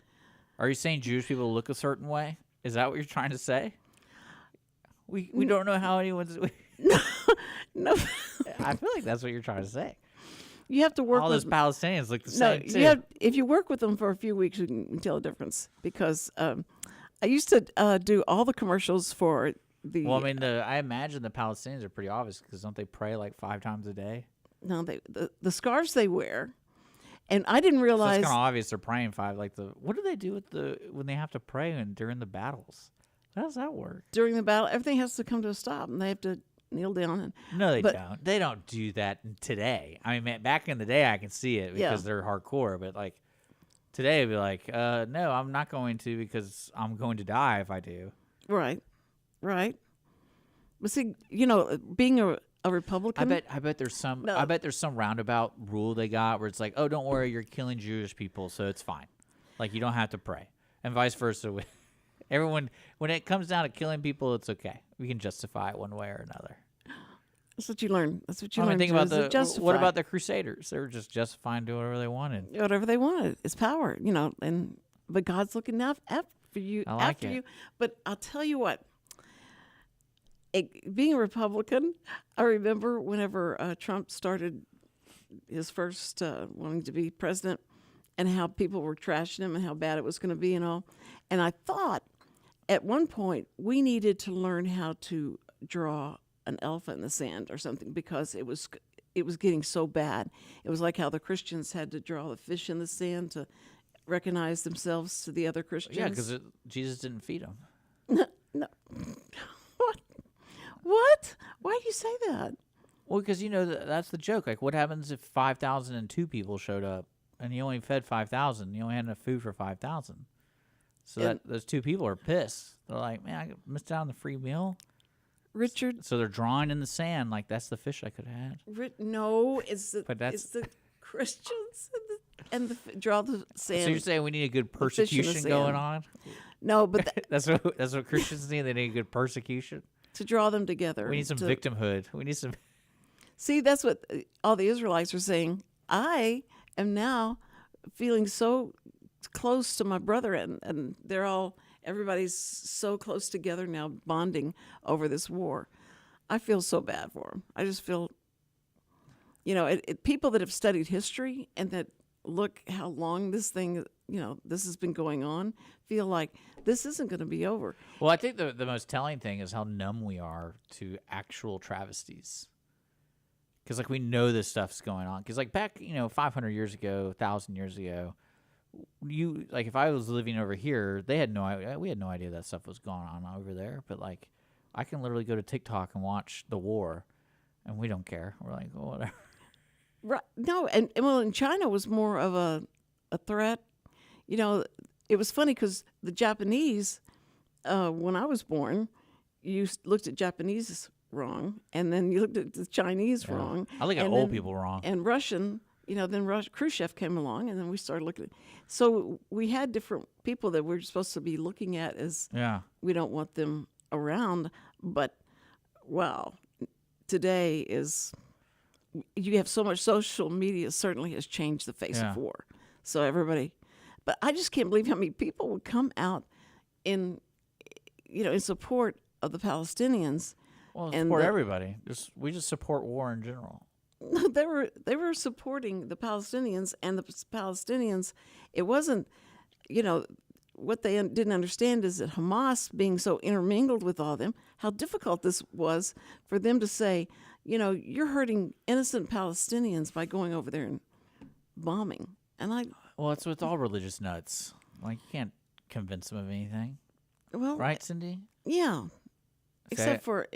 Are you saying Jewish people look a certain way? Is that what you're trying to say? We don't know how anyone's. No. I feel like that's what you're trying to say. You have to work all with those Palestinians look the same too. If you work with them for a few weeks, you can tell a difference. Because I used to do all the commercials for the. Well, I imagine the Palestinians are pretty obvious because don't they pray like 5 times a day? No, the scarves they wear, and I didn't realize. So it's kind of obvious they're praying 5. What do they do when they have to pray during the battles? How does that work? During the battle, everything has to come to a stop, and they have to kneel down. No, they don't. They don't do that today. Back in the day, I can see it because they're hardcore. But today, it'd be like, no, I'm not going to because I'm going to die if I do. Right. But see, being a Republican, I bet there's some. No. I bet there's some roundabout rule they got where it's like, oh, don't worry, you're killing Jewish people, so it's fine. You don't have to pray, and vice versa. Everyone, when it comes down to killing people, it's okay. We can justify it one way or another. That's what you learn. Think about what about the Crusaders? They were just justifying doing whatever they wanted. Whatever they wanted. It's power, but God's looking out after you. You. But I'll tell you what. Being a Republican, I remember whenever Trump started his first wanting to be president, and how people were trashing him and how bad it was going to be and all. And I thought, at one point, we needed to learn how to draw an elephant in the sand or something because it was getting so bad. It was like how the Christians had to draw the fish in the sand to recognize themselves to the other Christians. Yeah, because Jesus didn't feed them. No. What? Why do you say that? Well, because that's the joke. What happens if 5,002 people showed up and you only fed 5,000? You only had enough food for 5,000. So those 2 people are pissed. They're like, man, I missed out on the free meal. Richard. So they're drawing in the sand that's the fish I could have had. No, it's the Christians and draw the sand. So you're saying we need a good persecution going on? No, but that's what Christians need. They need a good persecution to draw them together. We need some victimhood. We need some. See, that's what all the Israelites are saying. I am now feeling so close to my brother, and everybody's so close together now, bonding over this war. I feel so bad for them. I just feel, people that have studied history and that look how long this thing this has been going on, feel like this isn't going to be over. Well, I think the most telling thing is how numb we are to actual travesties. Because, like, we know this stuff's going on. Because, like, back, 500 years ago, 1,000 years ago, if I was living over here, we had no idea that stuff was going on over there. But, like, I can literally go to TikTok and watch the war, and we don't care. We're like, oh, whatever. Right. No, and China was more of a threat. It was funny because the Japanese, when I was born, you looked at Japanese wrong, and then you looked at the Chinese wrong. I look at old people wrong. And Russian, then Khrushchev came along, and then we started looking. So we had different people that we're supposed to be looking at as we don't want them around. But, wow, today is, you have so much social media certainly has changed the face of war. So everybody, but I just can't believe how many people would come out in support of the Palestinians. Well, support everybody. We just support war in general. No, they were supporting the Palestinians, and the Palestinians. It wasn't, what they didn't understand is that Hamas, being so intermingled with all of them, how difficult this was for them to say, you're hurting innocent Palestinians by going over there and bombing. And well, it's with all religious nuts. Like, you can't convince them of anything. Well, right, Cindy? Yeah. Except for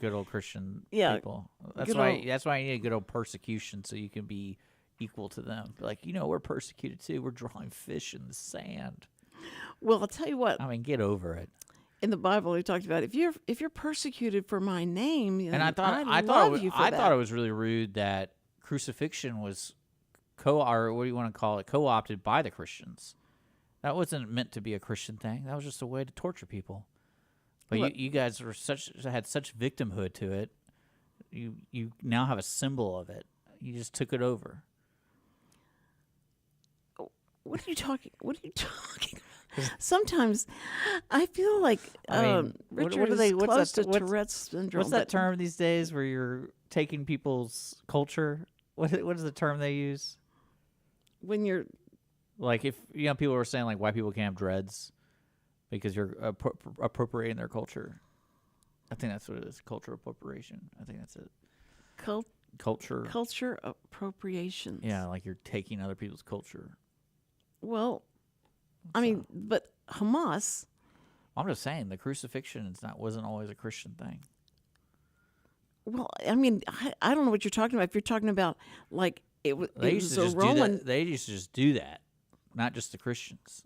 good old Christian people. That's why you need a good old persecution, so you can be equal to them. Like, we're persecuted too. We're drawing fish in the sand. Well, I'll tell you what. I mean, get over it. In the Bible, he talked about if you're persecuted for my name, and I thought it was really rude that crucifixion was co-opted by the Christians. That wasn't meant to be a Christian thing. That was just a way to torture people. But you guys had such victimhood to it. You now have a symbol of it. You just took it over. What are you talking about? Sometimes I feel like Richard is close to Tourette's syndrome. What's that term these days where you're taking people's culture? What is the term they use? When you're... Like, if people were saying, like, white people can't have dreads because you're appropriating their culture. I think that's what it is, culture appropriation. I think that's it. Culture appropriation. Yeah, like you're taking other people's culture. Well, but Hamas... I'm just saying, the crucifixion wasn't always a Christian thing. Well, I don't know what you're talking about. If you're talking about, like, it was a Roman... They used to just do that, not just the Christians.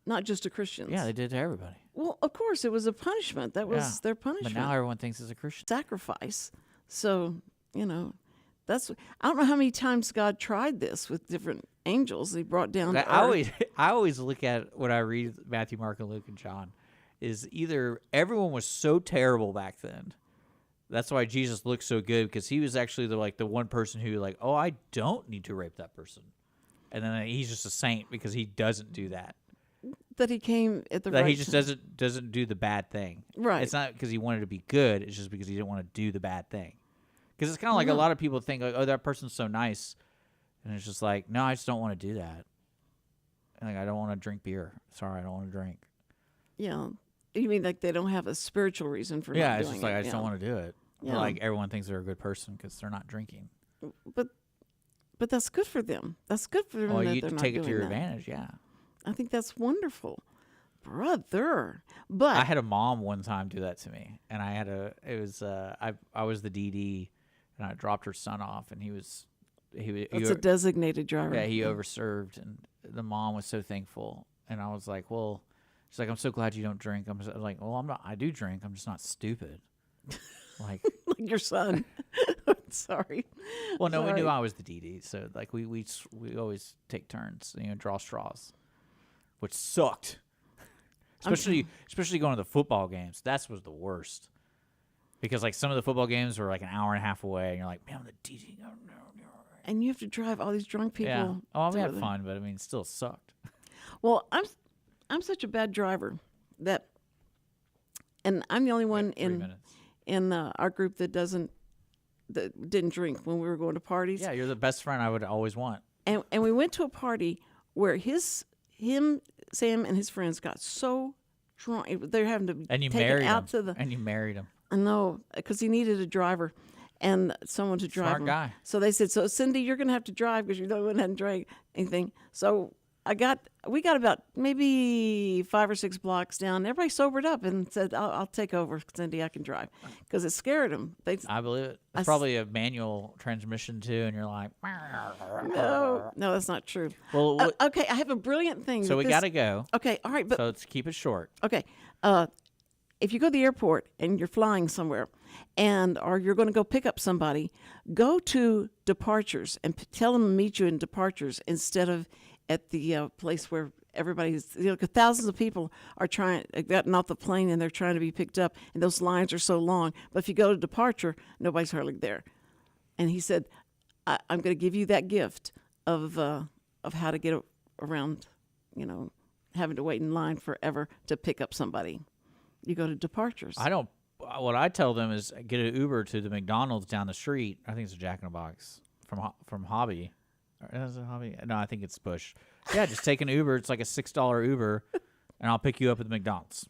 Not just to Christians. Yeah, they did to everybody. Well, of course, it was a punishment. That was their punishment. But now everyone thinks it's a Christian sacrifice. So, that's... I don't know how many times God tried this with different angels he brought down to earth. I always look at when I read Matthew, Mark, and Luke, and John, is either everyone was so terrible back then. That's why Jesus looked so good, because he was actually the one person who I don't need to rape that person. And then he's just a saint because he doesn't do that. That he came at the right time. He just doesn't do the bad thing. Right. It's not because he wanted to be good. It's just because he didn't want to do the bad thing. Because it's kind of like a lot of people think, oh, that person's so nice. And it's just like, no, I just don't want to do that. I don't want to drink beer. Sorry, I don't want to drink. Yeah. You mean like they don't have a spiritual reason for not doing it? Yeah, it's just like I just don't want to do it. Yeah. Like everyone thinks they're a good person because they're not drinking. But that's good for them. That's good for them that you they're not take it doing to your that. advantage, yeah. I think that's wonderful. Brother. But I had a mom one time do that to me. And I was the DD, and I dropped her son off, and That's a designated driver. Yeah, he overserved, and the mom was so thankful. And I was like, well, she's like, I'm so glad you don't drink. I'm like, well, I'm not. I do drink. I'm just not stupid. Like your son. Sorry. Well, no, we knew I was the DD, so we always take turns, draw straws, which sucked. Especially going to the football games. That was the worst. Because some of the football games were an hour and a half away, and you're like, man, I'm the DD. No. And you have to drive all these drunk people. Yeah. Oh, we had fun, but it still sucked. Well, I'm such a bad driver and I'm the only one in our group that didn't drink when we were going to parties. Yeah, you're the best friend I would always want. And we went to a party where Sam and his friends got so drunk. They're having to And you take it married out him. to the. And you married him. I know, because he needed a driver and someone to drive Smart him. guy. So they said, "So Cindy, you're going to have to drive because you hadn't drank anything." So we got about maybe 5 or 6 blocks down. Everybody sobered up and said, "I'll take over, Cindy. I can drive," because it scared them. I believe it. It's probably a manual transmission too, and you're like, No, that's not true. Well, okay, I have a brilliant thing. so we got to go. Okay, all right, but So let's keep it short. okay. If you go to the airport and you're flying somewhere, or you're going to go pick up somebody, go to departures and tell them to meet you in departures instead of at the place where everybody's, because thousands of people are gotten off the plane and they're trying to be picked up, and those lines are so long. But if you go to departure, nobody's hardly there. And he said, I'm going to give you that gift of how to get around, having to wait in line forever to pick up somebody. You go to departures. What I tell them is get an Uber to the McDonald's down the street. I think it's a Jack in the Box from Hobby. Is it Hobby? No, I think it's Push. Yeah, just take an Uber. It's like a $6 Uber, and I'll pick you up at the McDonald's.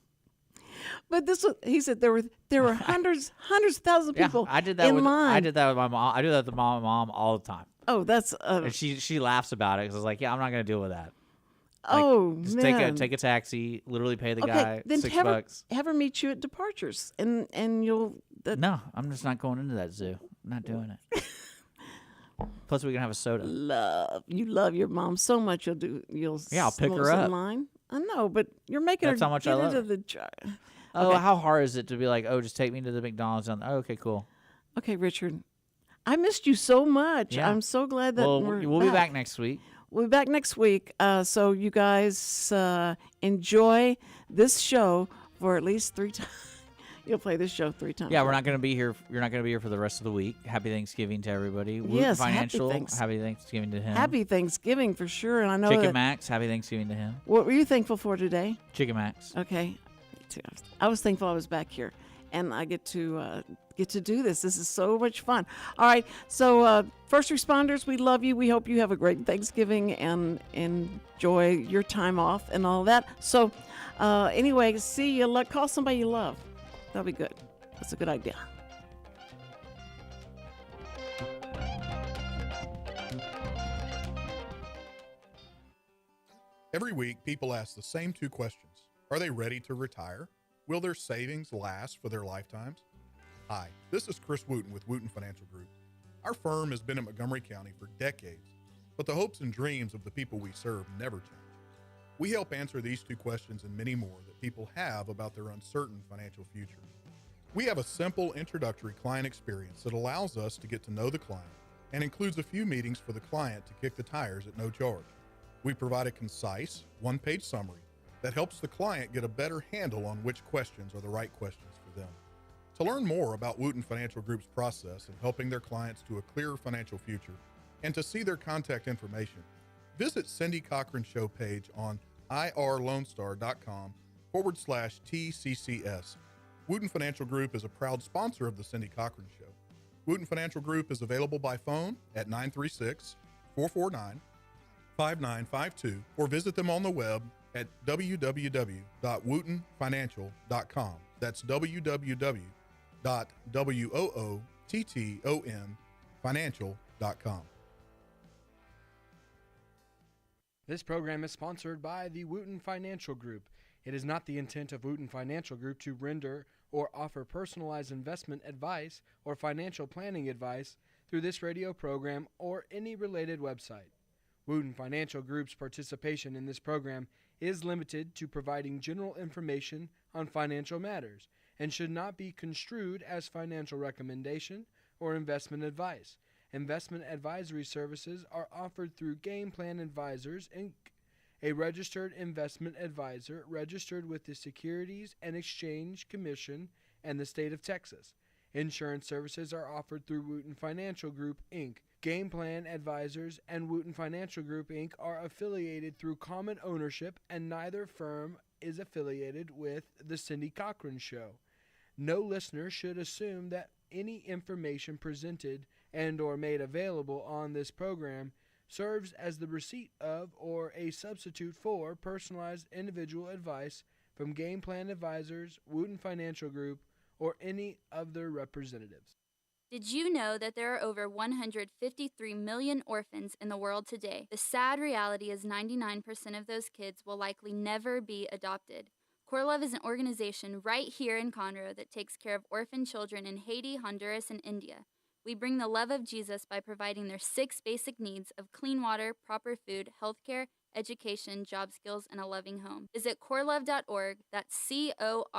But he said there were hundreds of thousands of people I did that in line. I did that with my mom. I do that with my mom all the time. Oh, that's And she laughs about it because I was like, yeah, I'm not going to deal with that. Just man. take a taxi, literally pay the Okay, guy then $6. have her meet you at departures, and you'll. No, I'm just not going into that zoo. I'm not doing it. Plus, we can have a soda. You love your mom so much. You'll I'll pick slow her us in up. line. I know, but you're making That's her how much get I love into her. the. Oh, Okay. how hard is it to be like, oh, just take me to the McDonald's? Okay, cool. Okay, Richard, I missed you so much. Yeah. I'm so glad that Well, we'll be back next week. We'll be back next week. So you guys enjoy this show for at least 3 times. You'll play this show 3 times. Yeah, we're not going to be here. You're not going to be here for the rest of the week. Happy Thanksgiving to everybody. Wootton Yes, Financial. happy Happy Thanksgiving to him. Happy Thanksgiving for sure. And I know Chicken that. Max. Happy Thanksgiving to him. What were you thankful for today? Chicken Max. Okay, me too. I was thankful I was back here, and I get to do this. This is so much fun. All right, so first responders, we love you. We hope you have a great Thanksgiving and enjoy your time off and all that. So anyway, see you. Call somebody you love. That'll be good. That's a good idea. Every week, people ask the same 2 questions. Are they ready to retire? Will their savings last for their lifetimes? Hi, this is Chris Wootton with Wootton Financial Group. Our firm has been in Montgomery County for decades, but the hopes and dreams of the people we serve never change. We help answer these 2 questions and many more that people have about their uncertain financial future. We have a simple introductory client experience that allows us to get to know the client and includes a few meetings for the client to kick the tires at no charge. We provide a concise, 1-page summary that helps the client get a better handle on which questions are the right questions for them. To learn more about Wootton Financial Group's process in helping their clients to a clearer financial future and to see their contact information, visit Cindy Cochran's show page on irlonestar.com/TCCS. Wootton Financial Group is a proud sponsor of the Cindy Cochran Show. Wootton Financial Group is available by phone at 936-449-5952 or visit them on the web at www.woottonfinancial.com. That's www.woottonfinancial.com. This program is sponsored by the Wootton Financial Group. It is not the intent of Wootton Financial Group to render or offer personalized investment advice or financial planning advice through this radio program or any related website. Wootton Financial Group's participation in this program is limited to providing general information on financial matters and should not be construed as financial recommendation or investment advice. Investment advisory services are offered through Game Plan Advisors, Inc., a registered investment advisor registered with the Securities and Exchange Commission and the state of Texas. Insurance services are offered through Wootton Financial Group, Inc. Game Plan Advisors and Wootton Financial Group, Inc. are affiliated through common ownership, and neither firm is affiliated with The Cindy Cochran Show. No listener should assume that any information presented and or made available on this program serves as the receipt of or a substitute for personalized individual advice from Game Plan Advisors, Wootton Financial Group, or any of their representatives. Did you know that there are over 153 million orphans in the world today? The sad reality is 99% of those kids will likely never be adopted. Core Love is an organization right here in Conroe that takes care of orphan children in Haiti, Honduras, and India. We bring the love of Jesus by providing their 6 basic needs of clean water, proper food, healthcare, education, job skills, and a loving home. Visit corelove.org. That's COR